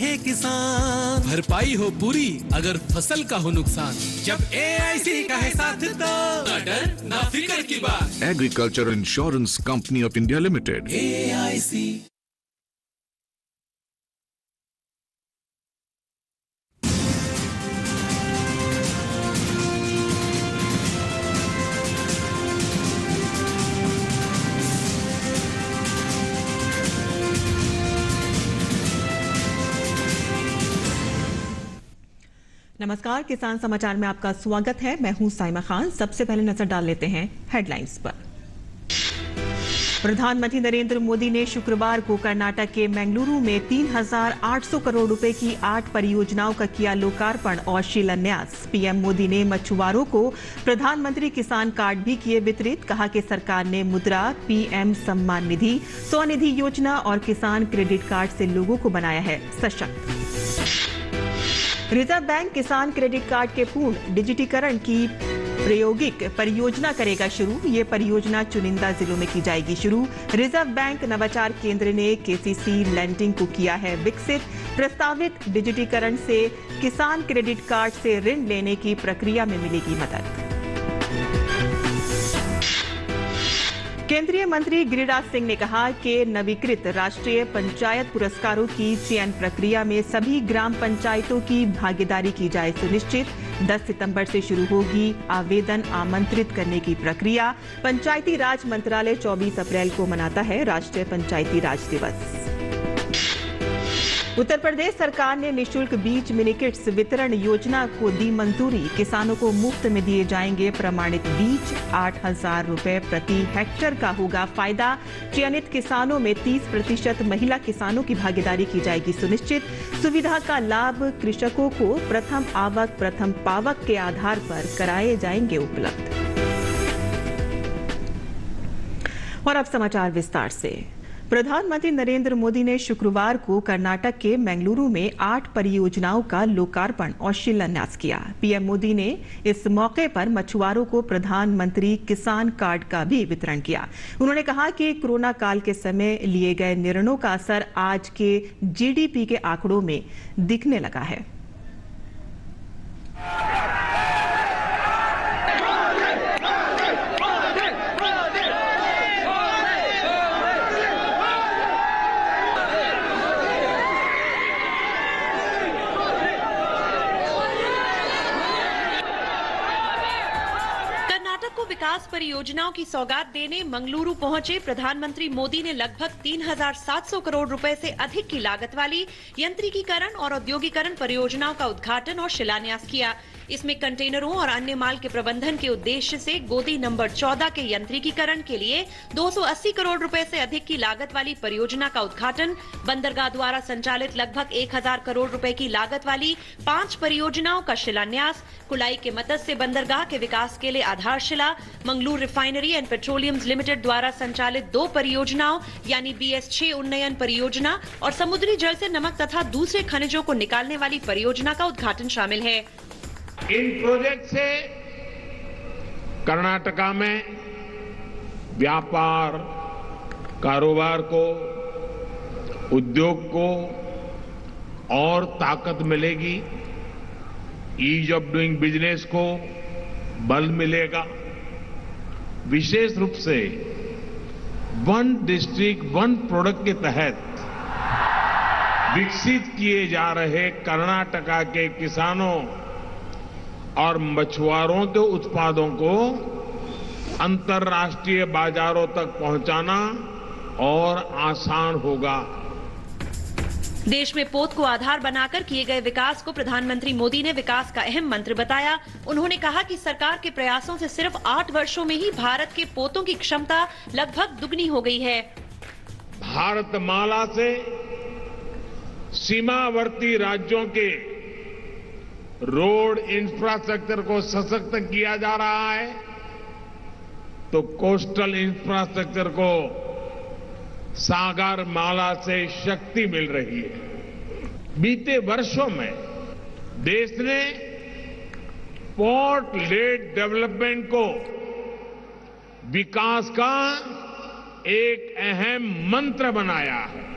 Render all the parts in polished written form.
है किसान, भरपाई हो पूरी अगर फसल का हो नुकसान। जब AIC का है साथ तो ना डर ना फिक्र की बात। Agriculture insurance company of India limited, AIC। नमस्कार, किसान समाचार में आपका स्वागत है। मैं हूं साइमा खान। सबसे पहले नजर डाल लेते हैं हेडलाइंस पर। प्रधानमंत्री नरेंद्र मोदी ने शुक्रवार को कर्नाटक के मंगलुरु में 3,800 करोड़ रुपए की 8 परियोजनाओं का किया लोकार्पण और शिलान्यास। पीएम मोदी ने मछुआरों को प्रधानमंत्री किसान कार्ड भी किए वितरित। कहा कि सरकार ने मुद्रा, पीएम सम्मान निधि, स्वनिधि योजना और किसान क्रेडिट कार्ड से लोगों को बनाया है सशक्त। रिजर्व बैंक किसान क्रेडिट कार्ड के पूर्ण डिजिटीकरण की प्रायोगिक परियोजना करेगा शुरू। ये परियोजना चुनिंदा जिलों में की जाएगी शुरू। रिजर्व बैंक नवाचार केंद्र ने केसीसी लैंडिंग को किया है विकसित। प्रस्तावित डिजिटीकरण से किसान क्रेडिट कार्ड से ऋण लेने की प्रक्रिया में मिलेगी मदद। केंद्रीय मंत्री गिरिराज सिंह ने कहा कि नवीकृत राष्ट्रीय पंचायत पुरस्कारों की चयन प्रक्रिया में सभी ग्राम पंचायतों की भागीदारी की जाए सुनिश्चित। 10 सितंबर से शुरू होगी आवेदन आमंत्रित करने की प्रक्रिया। पंचायती राज मंत्रालय 24 अप्रैल को मनाता है राष्ट्रीय पंचायती राज दिवस। उत्तर प्रदेश सरकार ने निःशुल्क बीज मिनीकिट्स वितरण योजना को दी मंजूरी। किसानों को मुफ्त में दिए जाएंगे प्रमाणित बीज। 8,000 रुपए प्रति हेक्टेयर का होगा फायदा। चयनित किसानों में 30% महिला किसानों की भागीदारी की जाएगी सुनिश्चित। सुविधा का लाभ कृषकों को प्रथम आवक प्रथम पावक के आधार पर कराए जाएंगे उपलब्ध। और अब समाचार विस्तार से। प्रधानमंत्री नरेंद्र मोदी ने शुक्रवार को कर्नाटक के मंगलुरु में 8 परियोजनाओं का लोकार्पण और शिलान्यास किया। पीएम मोदी ने इस मौके पर मछुआरों को प्रधानमंत्री किसान कार्ड का भी वितरण किया। उन्होंने कहा कि कोरोना काल के समय लिए गए निर्णयों का असर आज के जीडीपी के आंकड़ों में दिखने लगा है। विकास परियोजनाओं की सौगात देने मंगलुरु पहुंचे प्रधानमंत्री मोदी ने लगभग 3,700 करोड़ रुपए से अधिक की लागत वाली यंत्रीकीकरण और औद्योगिकरण परियोजनाओं का उद्घाटन और शिलान्यास किया। इसमें कंटेनरों और अन्य माल के प्रबंधन के उद्देश्य से गोदी नंबर 14 के यंत्रीकीकरण के लिए 280 करोड़ रुपए से अधिक की लागत वाली परियोजना का उद्घाटन, बंदरगाह द्वारा संचालित लगभग 1,000 करोड़ रुपए की लागत वाली 5 परियोजनाओं का शिलान्यास, कुलाई के मत्स्य बंदरगाह के विकास के लिए आधारशिला, Mangaluru refinery and petroleums limited द्वारा संचालित 2 परियोजनाओं यानी BS6 उन्नयन परियोजना और समुद्री जल से नमक तथा दूसरे खनिजों को निकालने वाली परियोजना का उद्घाटन शामिल है। इन प्रोजेक्ट से कर्नाटका में व्यापार, कारोबार को, उद्योग को और ताकत मिलेगी। ईज ऑफ डूइंग बिजनेस को बल मिलेगा। विशेष रूप से वन डिस्ट्रिक्ट वन प्रोडक्ट के तहत विकसित किए जा रहे कर्नाटका के किसानों और मछुआरों के उत्पादों को अंतर्राष्ट्रीय बाजारों तक पहुंचाना और आसान होगा। देश में पोत को आधार बनाकर किए गए विकास को प्रधानमंत्री मोदी ने विकास का अहम मंत्र बताया। उन्होंने कहा कि सरकार के प्रयासों से सिर्फ 8 वर्षों में ही भारत के पोतों की क्षमता लगभग दुगनी हो गई है। भारतमाला से सीमावर्ती राज्यों के रोड इंफ्रास्ट्रक्चर को सशक्त किया जा रहा है तो कोस्टल इंफ्रास्ट्रक्चर को सागर माला से शक्ति मिल रही है। बीते वर्षों में देश ने पोर्ट लेड डेवलपमेंट को विकास का एक अहम मंत्र बनाया है।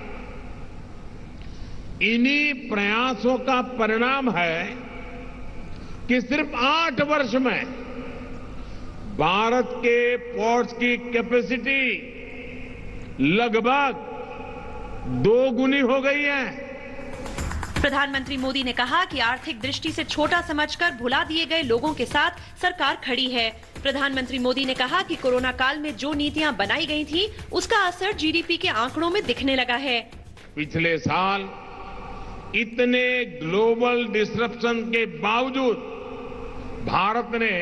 इन्हीं प्रयासों का परिणाम है कि सिर्फ 8 वर्ष में भारत के पोर्ट्स की कैपेसिटी लगभग 2 गुनी हो गई है। प्रधानमंत्री मोदी ने कहा कि आर्थिक दृष्टि से छोटा समझकर भुला दिए गए लोगों के साथ सरकार खड़ी है। प्रधानमंत्री मोदी ने कहा कि कोरोना काल में जो नीतियां बनाई गई थी, उसका असर जीडीपी के आंकड़ों में दिखने लगा है। पिछले साल इतने ग्लोबल डिसरप्शन के बावजूद भारत ने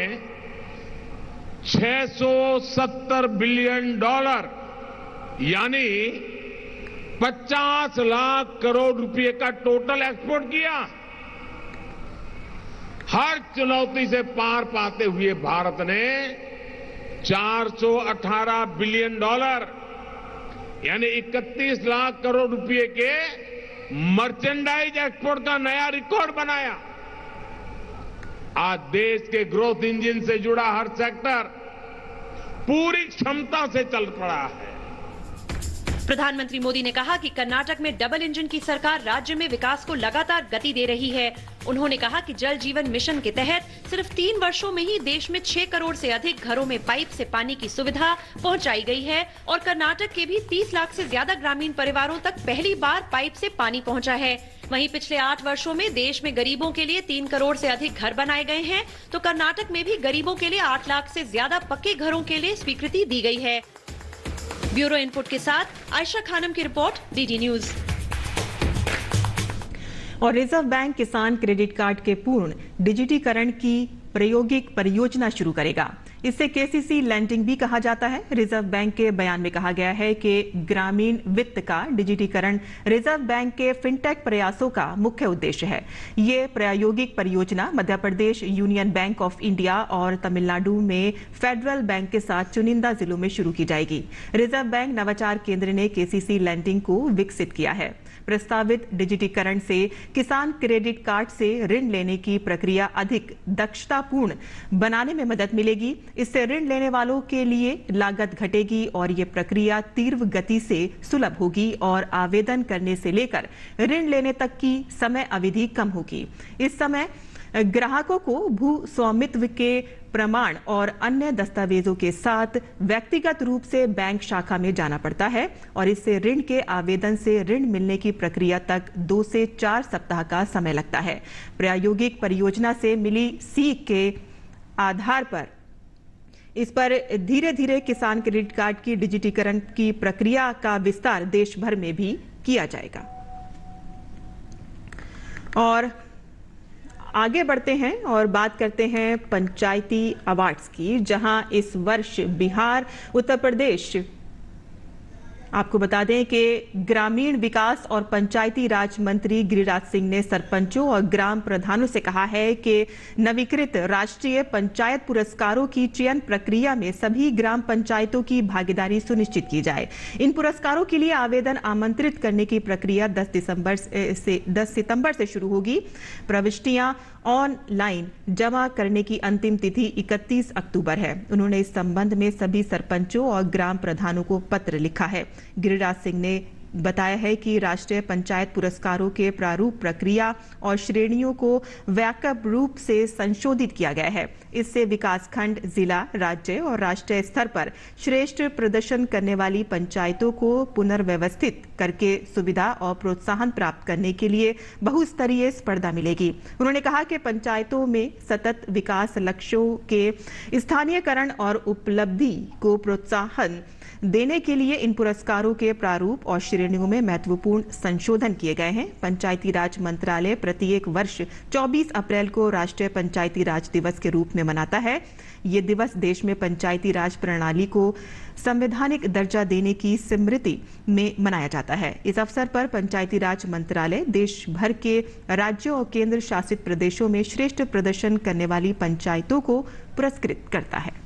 $670 बिलियन यानी 50 लाख करोड़ रुपए का टोटल एक्सपोर्ट किया। हर चुनौती से पार पाते हुए भारत ने $418 बिलियन यानी 31 लाख करोड़ रुपए के मर्चेंडाइज एक्सपोर्ट का नया रिकॉर्ड बनाया। आज देश के ग्रोथ इंजन से जुड़ा हर सेक्टर पूरी क्षमता से चल पड़ा है। प्रधानमंत्री मोदी ने कहा कि कर्नाटक में डबल इंजन की सरकार राज्य में विकास को लगातार गति दे रही है। उन्होंने कहा कि जल जीवन मिशन के तहत सिर्फ 3 वर्षों में ही देश में 6 करोड़ से अधिक घरों में पाइप से पानी की सुविधा पहुंचाई गई है और कर्नाटक के भी 30 लाख से ज्यादा ग्रामीण परिवारों तक पहली बार पाइप से पानी पहुंचा है। वहीं पिछले 8 वर्षों में देश में गरीबों के लिए 3 करोड़ से अधिक घर बनाए गए हैं, तो कर्नाटक में भी गरीबों के लिए 8 लाख से ज्यादा पक्के घरों के लिए स्वीकृति दी गई है। ब्यूरो इनपुट के साथ आयशा खानम की रिपोर्ट, डीडी न्यूज। और रिजर्व बैंक किसान क्रेडिट कार्ड के पूर्ण डिजिटीकरण की प्रायोगिक परियोजना शुरू करेगा। इसे केसीसी लैंडिंग भी कहा जाता है। रिजर्व बैंक के बयान में कहा गया है कि ग्रामीण वित्त का डिजिटीकरण रिजर्व बैंक के फिनटेक प्रयासों का मुख्य उद्देश्य है। ये प्रायोगिक परियोजना Madhya Pradesh union bank of India और तमिलनाडु में फेडरल बैंक के साथ चुनिंदा जिलों में शुरू की जाएगी। रिजर्व बैंक नवाचार केंद्र ने केसीसी लैंडिंग को विकसित किया है। प्रस्तावित डिजिटीकरण से किसान क्रेडिट कार्ड से ऋण लेने की प्रक्रिया अधिक दक्षतापूर्ण बनाने में मदद मिलेगी। इससे ऋण लेने वालों के लिए लागत घटेगी और ये प्रक्रिया तीव्र गति से सुलभ होगी और आवेदन करने से लेकर ऋण लेने तक की समय अवधि कम होगी। इस समय ग्राहकों को भू स्वामित्व के प्रमाण और अन्य दस्तावेजों के साथ व्यक्तिगत रूप से बैंक शाखा में जाना पड़ता है और इससे ऋण के आवेदन से ऋण मिलने की प्रक्रिया तक 2 से 4 सप्ताह का समय लगता है। प्रायोगिक परियोजना से मिली सीख के आधार पर इस पर धीरे धीरे किसान क्रेडिट कार्ड की डिजिटीकरण की प्रक्रिया का विस्तार देश भर में भी किया जाएगा। और आगे बढ़ते हैं और बात करते हैं पंचायती अवार्ड्स की, जहां इस वर्ष बिहार, उत्तर प्रदेश, आपको बता दें कि ग्रामीण विकास और पंचायती राज मंत्री गिरिराज सिंह ने सरपंचों और ग्राम प्रधानों से कहा है कि नवीकृत राष्ट्रीय पंचायत पुरस्कारों की चयन प्रक्रिया में सभी ग्राम पंचायतों की भागीदारी सुनिश्चित की जाए। इन पुरस्कारों के लिए आवेदन आमंत्रित करने की प्रक्रिया 10 सितंबर से शुरू होगी। प्रविष्टियां ऑनलाइन जमा करने की अंतिम तिथि 31 अक्टूबर है। उन्होंने इस संबंध में सभी सरपंचों और ग्राम प्रधानों को पत्र लिखा है। गिरिराज सिंह ने बताया है कि राष्ट्रीय पंचायत पुरस्कारों के प्रारूप, प्रक्रिया और श्रेणियों को व्यापक रूप से संशोधित किया गया है। इससे विकासखंड, जिला, राज्य और राष्ट्रीय स्तर पर श्रेष्ठ प्रदर्शन करने वाली पंचायतों को पुनर्व्यवस्थित करके सुविधा और प्रोत्साहन प्राप्त करने के लिए बहुस्तरीय स्पर्धा मिलेगी। उन्होंने कहा कि पंचायतों में सतत विकास लक्ष्यों के स्थानीयकरण और उपलब्धि को प्रोत्साहन देने के लिए इन पुरस्कारों के प्रारूप और श्रेणियों में महत्वपूर्ण संशोधन किए गए हैं। पंचायती राज मंत्रालय प्रत्येक वर्ष 24 अप्रैल को राष्ट्रीय पंचायती राज दिवस के रूप में मनाता है। ये दिवस देश में पंचायती राज प्रणाली को संवैधानिक दर्जा देने की स्मृति में मनाया जाता है। इस अवसर पर पंचायती राज मंत्रालय देश भर के राज्यों और केंद्र शासित प्रदेशों में श्रेष्ठ प्रदर्शन करने वाली पंचायतों को पुरस्कृत करता है।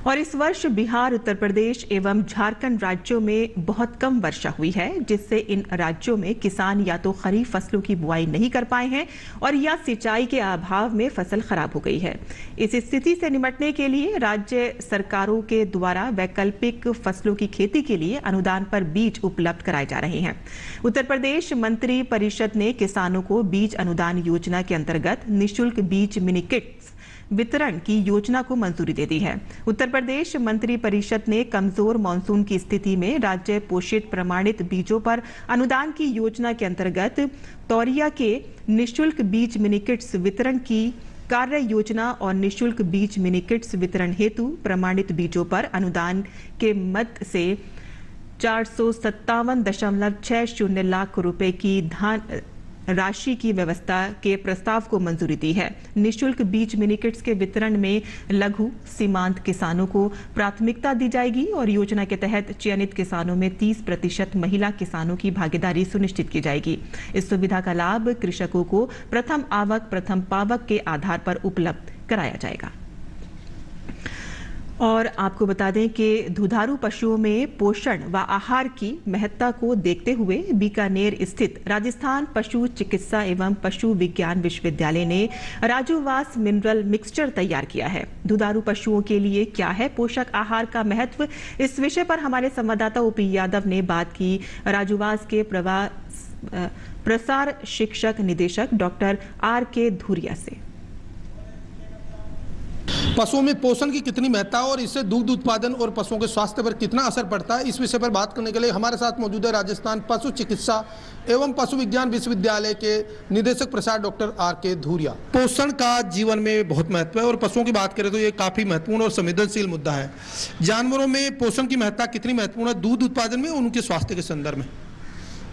और इस वर्ष बिहार, उत्तर प्रदेश एवं झारखंड राज्यों में बहुत कम वर्षा हुई है, जिससे इन राज्यों में किसान या तो खरीफ फसलों की बुआई नहीं कर पाए हैं और या सिंचाई के अभाव में फसल खराब हो गई है। इस स्थिति से निपटने के लिए राज्य सरकारों के द्वारा वैकल्पिक फसलों की खेती के लिए अनुदान पर बीज उपलब्ध कराए जा रहे हैं। उत्तर प्रदेश मंत्री परिषद ने किसानों को बीज अनुदान योजना के अंतर्गत निःशुल्क बीज मिनी किट्स वितरण की योजना को मंजूरी दे दी है। उत्तर प्रदेश मंत्री परिषद ने कमजोर मानसून की स्थिति में राज्य पोषित प्रमाणित बीजों पर अनुदान की योजना के अंतर्गत तौरिया के निःशुल्क बीज मिनी किट्स वितरण की कार्य योजना और निःशुल्क बीज मिनी किट्स वितरण हेतु प्रमाणित बीजों पर अनुदान के मद से 457.60 लाख रुपए की राशि की व्यवस्था के प्रस्ताव को मंजूरी दी है। निःशुल्क बीज मिनी किट्स के वितरण में लघु सीमांत किसानों को प्राथमिकता दी जाएगी और योजना के तहत चयनित किसानों में 30% महिला किसानों की भागीदारी सुनिश्चित की जाएगी। इस सुविधा का लाभ कृषकों को प्रथम आवक प्रथम पावक के आधार पर उपलब्ध कराया जाएगा। और आपको बता दें कि दुधारू पशुओं में पोषण व आहार की महत्ता को देखते हुए बीकानेर स्थित राजस्थान पशु चिकित्सा एवं पशु विज्ञान विश्वविद्यालय ने राजूवास मिनरल मिक्सचर तैयार किया है। दुधारू पशुओं के लिए क्या है पोषक आहार का महत्व, इस विषय पर हमारे संवाददाता ओपी यादव ने बात की राजूवास के प्रसार शिक्षक निदेशक डॉक्टर आर.के. धूरिया से। पशुओं में पोषण की कितनी महत्ता और इससे दूध उत्पादन और पशुओं के स्वास्थ्य पर कितना असर पड़ता है, इस विषय पर बात करने के लिए हमारे साथ मौजूद है राजस्थान पशु चिकित्सा एवं पशु विज्ञान विश्वविद्यालय के निदेशक प्रसार डॉक्टर आर.के. धूरिया। पोषण का जीवन में बहुत महत्व है और पशुओं की बात करें तो ये काफी महत्वपूर्ण और संवेदनशील मुद्दा है। जानवरों में पोषण की महत्ता कितनी महत्वपूर्ण है दूध उत्पादन में और उनके स्वास्थ्य के संदर्भ में?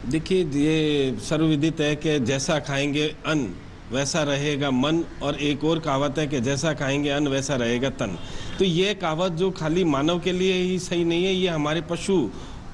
देखिए, ये सर्वविदित है कि जैसा खाएंगे अन्न वैसा रहेगा मन, और एक और कहावत है कि जैसा खाएंगे अन्न वैसा रहेगा तन। तो ये कहावत जो खाली मानव के लिए ही सही नहीं है, ये हमारे पशु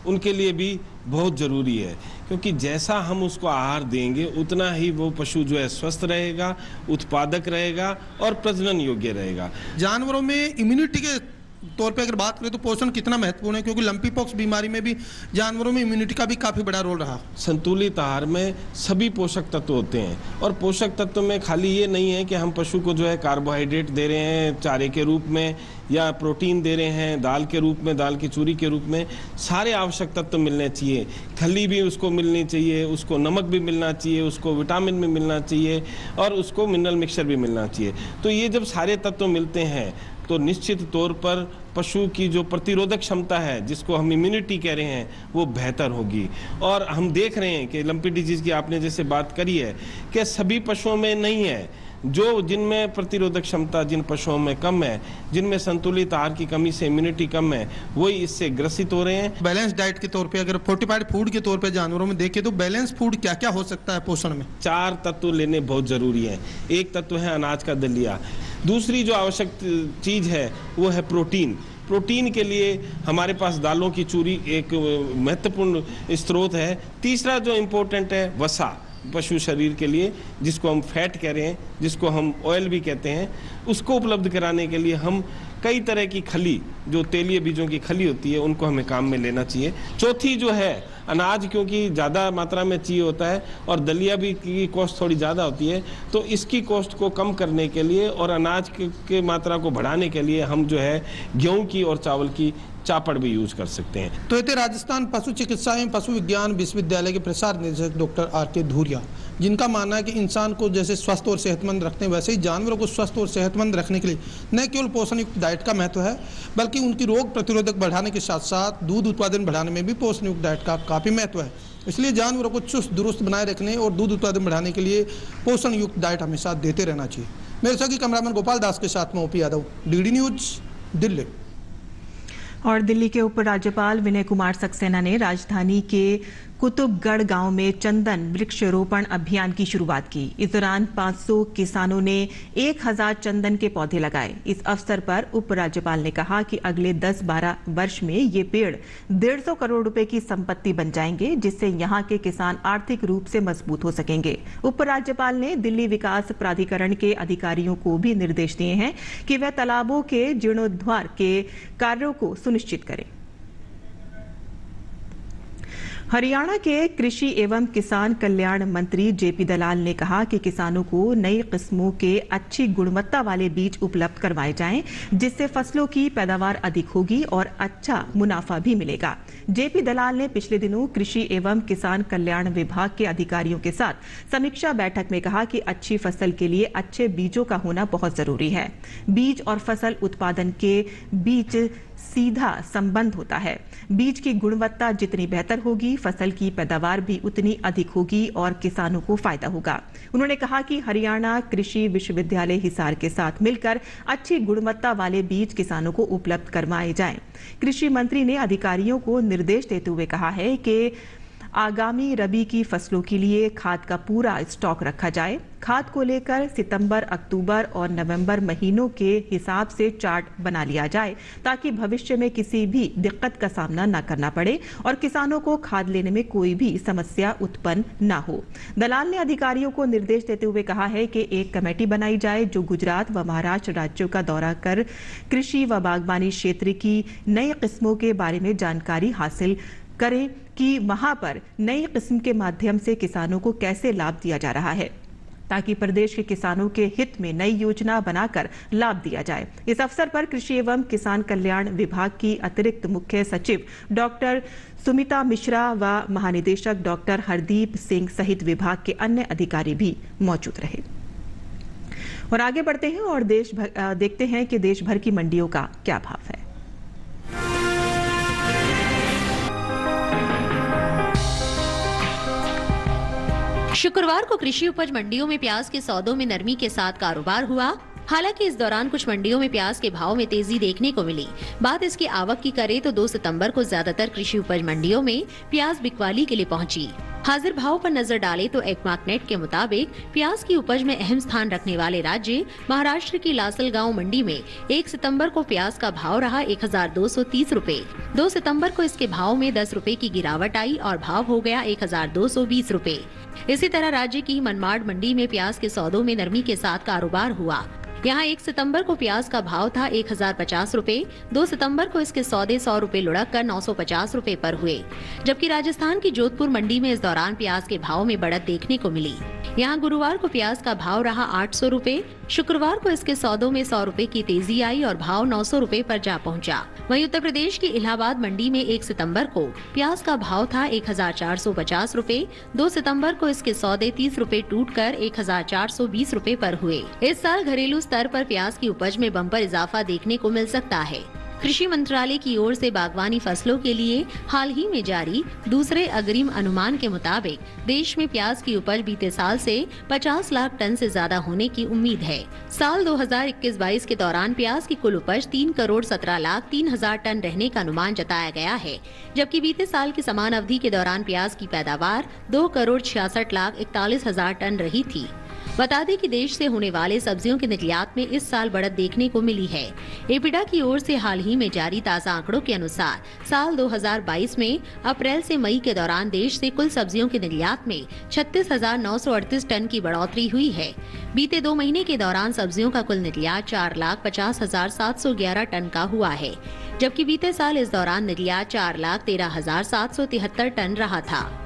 उनके लिए भी बहुत ज़रूरी है, क्योंकि जैसा हम उसको आहार देंगे उतना ही वो पशु जो है स्वस्थ रहेगा, उत्पादक रहेगा और प्रजनन योग्य रहेगा। जानवरों में इम्यूनिटी के तौर पे अगर बात करें तो पोषण कितना महत्वपूर्ण है, क्योंकि लंपी पॉक्स बीमारी में भी जानवरों में इम्यूनिटी का भी काफी बड़ा रोल रहा। संतुलित आहार में सभी पोषक तत्व होते हैं और पोषक तत्व में खाली ये नहीं है कि हम पशु को जो है कार्बोहाइड्रेट दे रहे हैं चारे के रूप में या प्रोटीन दे रहे हैं दाल के रूप में, दाल की चूरी के रूप में, सारे आवश्यक तत्व मिलने चाहिए। खली भी उसको मिलनी चाहिए, उसको नमक भी मिलना चाहिए, उसको विटामिन भी मिलना चाहिए और उसको मिनरल मिक्सचर भी मिलना चाहिए। तो ये जब सारे तत्व मिलते हैं तो निश्चित तौर पर पशु की जो प्रतिरोधक क्षमता है, जिसको हम इम्यूनिटी कह रहे हैं, वो बेहतर होगी। और हम देख रहे हैं कि लंपी डिजीज की आपने जैसे बात करी है कि सभी पशुओं में नहीं है, जो जिनमें प्रतिरोधक क्षमता जिन पशुओं में कम है, जिनमें संतुलित आहार की कमी से इम्यूनिटी कम है, वही इससे ग्रसित हो रहे हैं। बैलेंस डाइट के तौर पे अगर फोर्टिफाइड फूड के तौर पे जानवरों में देखें तो बैलेंस फूड क्या क्या हो सकता है पोषण में? 4 तत्व लेने बहुत जरूरी है। एक तत्व है अनाज का दलिया, दूसरी जो आवश्यक चीज है वो है प्रोटीन। प्रोटीन के लिए हमारे पास दालों की चूरी एक महत्वपूर्ण स्रोत है। तीसरा जो इम्पोर्टेंट है वसा, पशु शरीर के लिए जिसको हम फैट कह रहे हैं, जिसको हम ऑयल भी कहते हैं, उसको उपलब्ध कराने के लिए हम कई तरह की खली, जो तेलीय बीजों की खली होती है, उनको हमें काम में लेना चाहिए। चौथी जो है अनाज, क्योंकि ज़्यादा मात्रा में चाहिए होता है और दलिया भी की कॉस्ट थोड़ी ज़्यादा होती है, तो इसकी कॉस्ट को कम करने के लिए और अनाज के मात्रा को बढ़ाने के लिए हम जो है गेहूँ की और चावल की चापड़ भी यूज कर सकते हैं। तो ये राजस्थान पशु चिकित्सा एवं पशु विज्ञान विश्वविद्यालय के प्रसार निदेशक डॉक्टर आर.के. धूरिया, जिनका मानना है कि इंसान को जैसे स्वस्थ और सेहतमंद रखते हैं वैसे ही जानवरों को स्वस्थ और सेहतमंद रखने के लिए न केवल पोषण युक्त डाइट का महत्व है, बल्कि उनकी रोग प्रतिरोधक बढ़ाने के साथ साथ दूध उत्पादन बढ़ाने में भी पोषण युक्त डाइट का काफी महत्व है। इसलिए जानवरों को चुस्त दुरुस्त बनाए रखने और दूध उत्पादन बढ़ाने के लिए पोषण युक्त डाइट हमेशा देते रहना चाहिए। मेरे साथ कैमरामैन गोपाल दास के साथ में OP Yadav, DD news, Delhi. और दिल्ली के उपराज्यपाल विनय कुमार सक्सेना ने राजधानी के कुतुबगढ़ गांव में चंदन वृक्षारोपण अभियान की शुरुआत की। इस दौरान 500 किसानों ने 1000 चंदन के पौधे लगाए। इस अवसर पर उपराज्यपाल ने कहा कि अगले 10-12 वर्ष में ये पेड़ 150 करोड़ रुपए की संपत्ति बन जाएंगे, जिससे यहाँ के किसान आर्थिक रूप से मजबूत हो सकेंगे। उपराज्यपाल ने दिल्ली विकास प्राधिकरण के अधिकारियों को भी निर्देश दिए हैं कि वह तालाबों के जीर्णोद्धार के कार्यों को सुनिश्चित करें। हरियाणा के कृषि एवं किसान कल्याण मंत्री जेपी दलाल ने कहा कि किसानों को नई किस्मों के अच्छी गुणवत्ता वाले बीज उपलब्ध करवाए जाएं, जिससे फसलों की पैदावार अधिक होगी और अच्छा मुनाफा भी मिलेगा। जेपी दलाल ने पिछले दिनों कृषि एवं किसान कल्याण विभाग के अधिकारियों के साथ समीक्षा बैठक में कहा कि अच्छी फसल के लिए अच्छे बीजों का होना बहुत जरूरी है। बीज और फसल उत्पादन के बीच सीधा संबंध होता है। बीज की गुणवत्ता जितनी बेहतर होगी, फसल की पैदावार भी उतनी अधिक होगी और किसानों को फायदा होगा। उन्होंने कहा कि हरियाणा कृषि विश्वविद्यालय हिसार के साथ मिलकर अच्छी गुणवत्ता वाले बीज किसानों को उपलब्ध करवाए जाएं। कृषि मंत्री ने अधिकारियों को निर्देश देते हुए कहा है कि आगामी रबी की फसलों के लिए खाद का पूरा स्टॉक रखा जाए। खाद को लेकर सितंबर, अक्टूबर और नवंबर महीनों के हिसाब से चार्ट बना लिया जाए, ताकि भविष्य में किसी भी दिक्कत का सामना न करना पड़े और किसानों को खाद लेने में कोई भी समस्या उत्पन्न न हो। दलाल ने अधिकारियों को निर्देश देते हुए कहा है कि एक कमेटी बनाई जाए जो गुजरात व महाराष्ट्र राज्यों का दौरा कर कृषि व बागवानी क्षेत्र की नई किस्मों के बारे में जानकारी हासिल करें कि वहां पर नई किस्म के माध्यम से किसानों को कैसे लाभ दिया जा रहा है, ताकि प्रदेश के किसानों के हित में नई योजना बनाकर लाभ दिया जाए। इस अवसर पर कृषि एवं किसान कल्याण विभाग की अतिरिक्त मुख्य सचिव डॉक्टर सुमिता मिश्रा व महानिदेशक डॉक्टर हरदीप सिंह सहित विभाग के अन्य अधिकारी भी मौजूद रहे। और आगे बढ़ते हैं और देखते हैं कि देश भर की मंडियों का क्या भाव है। शुक्रवार को कृषि उपज मंडियों में प्याज के सौदों में नरमी के साथ कारोबार हुआ। हालांकि इस दौरान कुछ मंडियों में प्याज के भाव में तेजी देखने को मिली। बात इसकी आवक की करें तो 2 सितंबर को ज्यादातर कृषि उपज मंडियों में प्याज बिकवाली के लिए पहुंची। हाजिर भाव पर नजर डालें तो एक्मार्कनेट के मुताबिक प्याज की उपज में अहम स्थान रखने वाले राज्य महाराष्ट्र की लासलगांव मंडी में 1 सितंबर को प्याज का भाव रहा 1230 रुपए। 2 सितंबर को इसके भाव में 10 रुपए की गिरावट आई और भाव हो गया 1220 रुपए। इसी तरह राज्य की मनमाड़ मंडी में प्याज के सौदों में नरमी के साथ कारोबार हुआ। यहाँ 1 सितंबर को प्याज का भाव था 1050 रुपए। 2 सितंबर को इसके सौदे 100 रुपए लुढ़क कर 950 रुपए पर हुए। जबकि राजस्थान की जोधपुर मंडी में इस दौरान प्याज के भाव में बढ़त देखने को मिली। यहाँ गुरुवार को प्याज का भाव रहा 800 रुपए। शुक्रवार को इसके सौदों में 100 रुपए की तेजी आई और भाव 900 रुपए पर जा पहुँचा। वहीं उत्तर प्रदेश की इलाहाबाद मंडी में 1 सितंबर को प्याज का भाव था 1450 रुपए। 2 सितंबर को इसके सौदे 30 रुपए टूटकर 1420 रुपए पर हुए। इस साल घरेलू स्तर पर प्याज की उपज में बम्पर इजाफा देखने को मिल सकता है। कृषि मंत्रालय की ओर से बागवानी फसलों के लिए हाल ही में जारी दूसरे अग्रिम अनुमान के मुताबिक देश में प्याज की उपज बीते साल से 50 लाख टन से ज्यादा होने की उम्मीद है। साल 2021-22 के दौरान प्याज की कुल उपज 3,17,03,000 टन रहने का अनुमान जताया गया है, जबकि बीते साल की समान अवधि के दौरान प्याज की पैदावार 2,66,41,000 टन रही थी। बता दें कि देश से होने वाले सब्जियों के निर्यात में इस साल बढ़त देखने को मिली है। एपिडा की ओर से हाल ही में जारी ताज़ा आंकड़ों के अनुसार साल 2022 में अप्रैल से मई के दौरान देश से कुल सब्जियों के निर्यात में 36,938 टन की बढ़ोतरी हुई है। बीते 2 महीने के दौरान सब्जियों का कुल निर्यात 4,50,711 टन का हुआ है, जबकि बीते साल इस दौरान निर्यात 4,13,773 टन रहा था।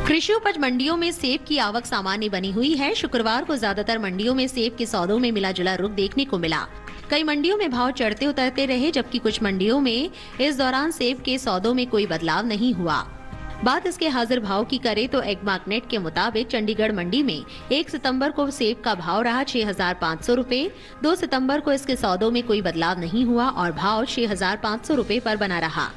कृषि उपज मंडियों में सेब की आवक सामान्य बनी हुई है। शुक्रवार को ज्यादातर मंडियों में सेब के सौदों में मिला जुला रुख देखने को मिला। कई मंडियों में भाव चढ़ते उतरते रहे, जबकि कुछ मंडियों में इस दौरान सेब के सौदों में कोई बदलाव नहीं हुआ। बात इसके हाजिर भाव की करें तो एक्मार्कनेट के मुताबिक चंडीगढ़ मंडी में 1 सितंबर को सेब का भाव रहा 6,500 रुपए। 2 सितंबर को इसके सौदों में कोई बदलाव नहीं हुआ और भाव 6,500 रुपए पर बना रहा।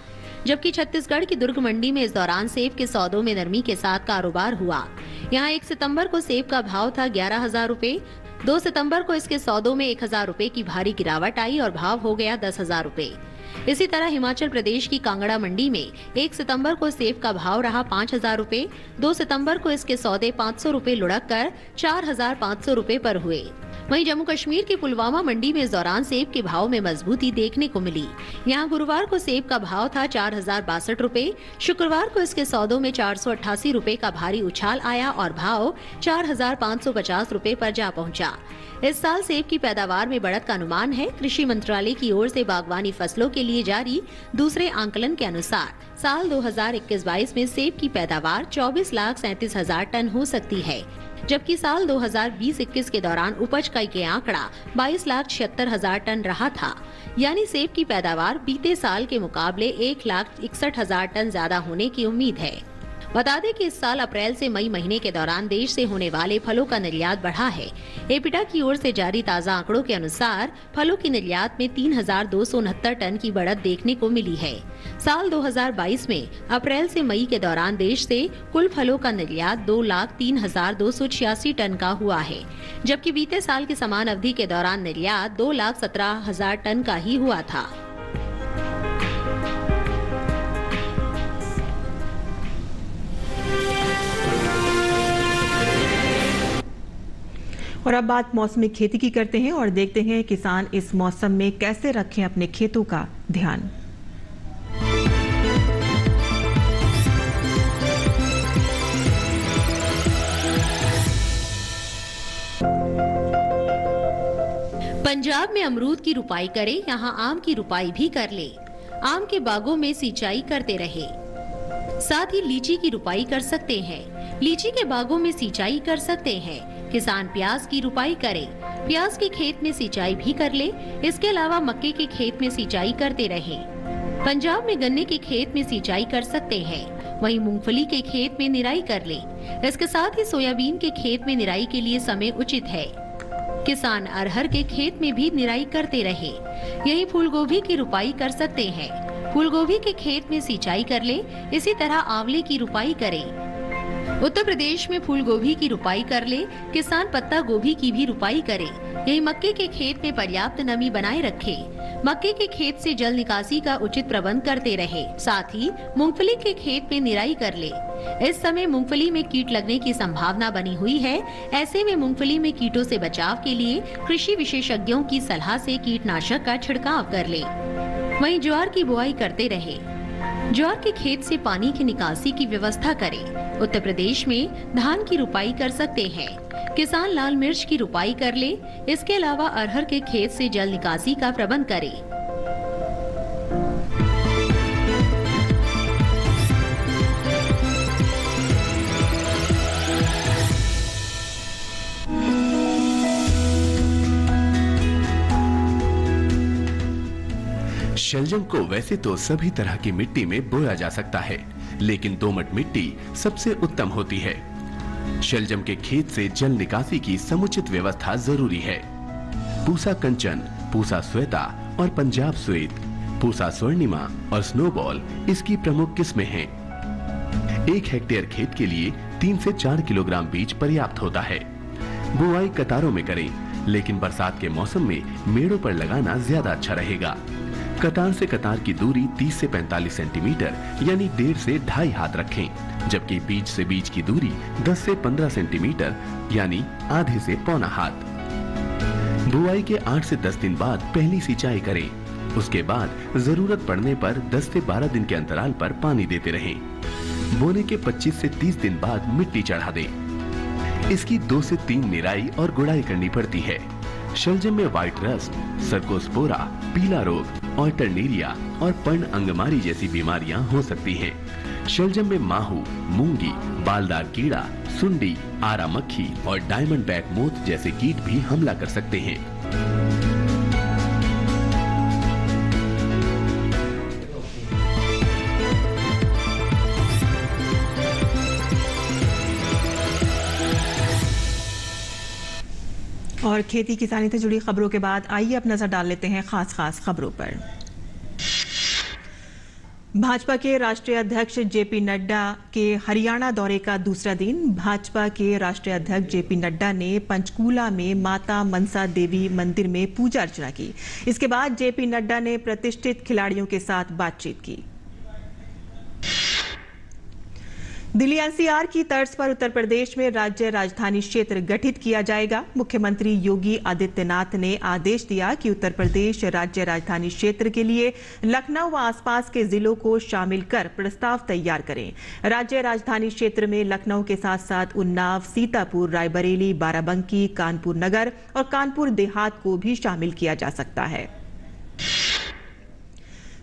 जबकि छत्तीसगढ़ की दुर्ग मंडी में इस दौरान सेब के सौदों में नरमी के साथ कारोबार हुआ। यहाँ 1 सितंबर को सेब का भाव था 11,000 रुपए। 2 सितंबर को इसके सौदों में 1000 रुपए की भारी गिरावट आई और भाव हो गया 10,000 रुपए। इसी तरह हिमाचल प्रदेश की कांगड़ा मंडी में 1 सितंबर को सेब का भाव रहा 5,000 रुपए। 2 सितंबर को इसके सौदे 500 रुपए लुढ़क कर 4,500 रुपए पर हुए। वहीं जम्मू कश्मीर की पुलवामा मंडी में इस दौरान सेब के भाव में मजबूती देखने को मिली। यहां गुरुवार को सेब का भाव था 4,062 रुपए। शुक्रवार को इसके सौदों में 488 रुपए का भारी उछाल आया और भाव 4,550 रुपए पर जा पहुंचा। इस साल सेब की पैदावार में बढ़त का अनुमान है। कृषि मंत्रालय की ओर से बागवानी फसलों के लिए जारी दूसरे आंकलन के अनुसार साल 2021-22 में सेब की पैदावार 24,37,000 टन हो सकती है, जबकि साल 2020-21 के दौरान उपज का ये आंकड़ा 22,76,000 टन रहा था। यानी सेब की पैदावार बीते साल के मुकाबले 1,61,000 टन ज्यादा होने की उम्मीद है। बता दें कि इस साल अप्रैल से मई महीने के दौरान देश से होने वाले फलों का निर्यात बढ़ा है। एपिटा की ओर से जारी ताज़ा आंकड़ों के अनुसार फलों की निर्यात में 3,269 टन की बढ़त देखने को मिली है। साल 2022 में अप्रैल से मई के दौरान देश से कुल फलों का निर्यात 2,03,286 टन का हुआ है, जबकि बीते साल की समान अवधि के दौरान निर्यात 2,17,000 टन का ही हुआ था। और अब बात मौसमी खेती की करते हैं और देखते हैं किसान इस मौसम में कैसे रखें अपने खेतों का ध्यान। पंजाब में अमरूद की रुपाई करें, यहाँ आम की रुपाई भी कर ले। आम के बागों में सिंचाई करते रहे। साथ ही लीची की रुपाई कर सकते हैं। लीची के बागों में सिंचाई कर सकते हैं। किसान प्याज की रुपाई करे, प्याज के खेत में सिंचाई भी कर ले। इसके अलावा मक्के के खेत में सिंचाई करते रहें। पंजाब में गन्ने के खेत में सिंचाई कर सकते हैं। वहीं मूंगफली के खेत में निराई कर ले। इसके साथ ही सोयाबीन के खेत में निराई के लिए समय उचित है। किसान अरहर के खेत में भी निराई करते रहे। यही फूलगोभी की रुपाई कर सकते हैं। फूलगोभी के खेत में सिंचाई कर ले। इसी तरह आंवले की रुपाई करें। उत्तर प्रदेश में फूल गोभी की रुपाई कर ले। किसान पत्ता गोभी की भी रुपाई करे। यही मक्के के खेत में पर्याप्त नमी बनाए रखे। मक्के के खेत से जल निकासी का उचित प्रबंध करते रहे। साथ ही मूंगफली के खेत में निराई कर ले। इस समय मूंगफली में कीट लगने की संभावना बनी हुई है। ऐसे में मूंगफली में कीटों से बचाव के लिए कृषि विशेषज्ञों की सलाह से कीटनाशक का छिड़काव कर ले। वहीं ज्वार की बुआई करते रहे। ज्वार के खेत से पानी की निकासी की व्यवस्था करें। उत्तर प्रदेश में धान की रुपाई कर सकते हैं। किसान लाल मिर्च की रुपाई कर ले। इसके अलावा अरहर के खेत से जल निकासी का प्रबंध करें। शलजम को वैसे तो सभी तरह की मिट्टी में बोया जा सकता है, लेकिन दोमट मिट्टी सबसे उत्तम होती है। शलजम के खेत से जल निकासी की समुचित व्यवस्था जरूरी है। पूसा कंचन, पूसा श्वेता और पंजाब श्वेत, पूसा स्वर्णिमा और स्नोबॉल इसकी प्रमुख किस्में हैं। 1 हेक्टेयर खेत के लिए 3 से 4 किलोग्राम बीज पर्याप्त होता है। बुआई कतारों में करें, लेकिन बरसात के मौसम में मेड़ों पर लगाना ज्यादा अच्छा रहेगा। कतार से कतार की दूरी 30 से 45 सेंटीमीटर यानी 1.5 से 2.5 हाथ रखें, जबकि बीज से बीज की दूरी 10 से 15 सेंटीमीटर यानी आधे से पौना हाथ। बुआई के 8 से 10 दिन बाद पहली सिंचाई करें। उसके बाद जरूरत पड़ने पर 10 से 12 दिन के अंतराल पर पानी देते रहें। बोने के 25 से 30 दिन बाद मिट्टी चढ़ा दें। इसकी 2 से 3 निराई और गुड़ाई करनी पड़ती है। शलजम में व्हाइट रस्ट, सर्कोस्पोरा, पीला रोग, ऑल्टरनेरिया और पर्ण अंगमारी जैसी बीमारियां हो सकती हैं। शलजम में माहू, मूंगी, बालदार कीड़ा, सुंडी, आरा मक्खी और डायमंड बैक मोथ जैसे कीट भी हमला कर सकते हैं। और खेती किसानी से जुड़ी खबरों के बाद आइए अब नजर डाल लेते हैं खास खबरों पर। भाजपा के राष्ट्रीय अध्यक्ष जेपी नड्डा के हरियाणा दौरे का दूसरा दिन। भाजपा के राष्ट्रीय अध्यक्ष जेपी नड्डा ने पंचकूला में माता मनसा देवी मंदिर में पूजा अर्चना की। इसके बाद जेपी नड्डा ने प्रतिष्ठित खिलाड़ियों के साथ बातचीत की। दिल्ली एनसीआर की तर्ज पर उत्तर प्रदेश में राज्य राजधानी क्षेत्र गठित किया जाएगा। मुख्यमंत्री योगी आदित्यनाथ ने आदेश दिया कि उत्तर प्रदेश राज्य राजधानी क्षेत्र के लिए लखनऊ व आसपास के जिलों को शामिल कर प्रस्ताव तैयार करें। राज्य राजधानी क्षेत्र में लखनऊ के साथ साथ उन्नाव, सीतापुर, रायबरेली, बाराबंकी, कानपुर नगर और कानपुर देहात को भी शामिल किया जा सकता है।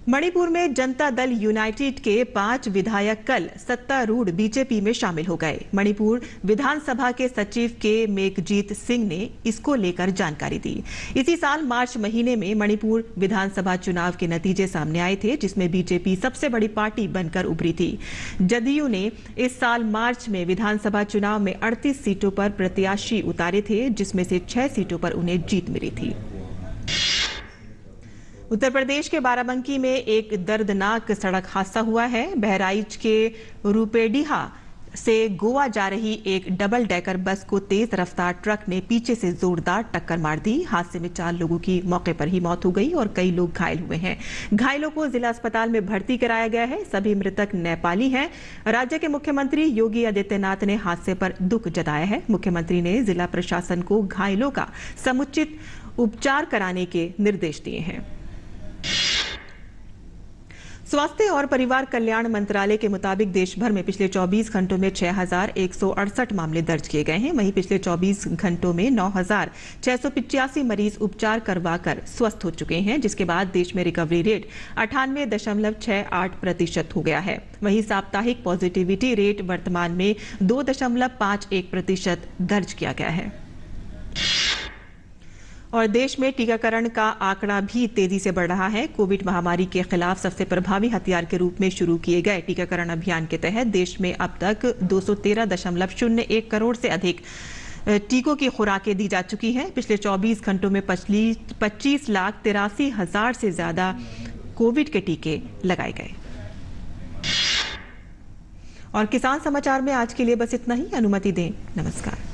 मणिपुर में जनता दल यूनाइटेड के 5 विधायक कल सत्तारूढ़ बीजेपी में शामिल हो गए। मणिपुर विधानसभा के सचिव के मेघजीत सिंह ने इसको लेकर जानकारी दी। इसी साल मार्च महीने में मणिपुर विधानसभा चुनाव के नतीजे सामने आए थे, जिसमें बीजेपी सबसे बड़ी पार्टी बनकर उभरी थी। जदयू ने इस साल मार्च में विधानसभा चुनाव में 38 सीटों पर प्रत्याशी उतारे थे, जिसमें से 6 सीटों पर उन्हें जीत मिली थी। उत्तर प्रदेश के बाराबंकी में एक दर्दनाक सड़क हादसा हुआ है। बहराइच के रूपेडीहा से गोवा जा रही एक डबल डेकर बस को तेज रफ्तार ट्रक ने पीछे से जोरदार टक्कर मार दी। हादसे में 4 लोगों की मौके पर ही मौत हो गई और कई लोग घायल हुए हैं। घायलों को जिला अस्पताल में भर्ती कराया गया है। सभी मृतक नेपाली हैं। राज्य के मुख्यमंत्री योगी आदित्यनाथ ने हादसे पर दुख जताया है। मुख्यमंत्री ने जिला प्रशासन को घायलों का समुचित उपचार कराने के निर्देश दिए हैं। स्वास्थ्य और परिवार कल्याण मंत्रालय के मुताबिक देश भर में पिछले 24 घंटों में 6,168 मामले दर्ज किए गए हैं। वहीं पिछले 24 घंटों में 9,685 मरीज उपचार करवाकर स्वस्थ हो चुके हैं, जिसके बाद देश में रिकवरी रेट 98.68% हो गया है। वहीं साप्ताहिक पॉजिटिविटी रेट वर्तमान में 2.51% दर्ज किया गया है। और देश में टीकाकरण का आंकड़ा भी तेजी से बढ़ रहा है। कोविड महामारी के खिलाफ सबसे प्रभावी हथियार के रूप में शुरू किए गए टीकाकरण अभियान के तहत देश में अब तक 213.01 करोड़ से अधिक टीकों की खुराकें दी जा चुकी हैं। पिछले 24 घंटों में 25,83,000 से ज्यादा कोविड के टीके लगाए गए। और किसान समाचार में आज के लिए बस इतना ही। अनुमति दें। नमस्कार।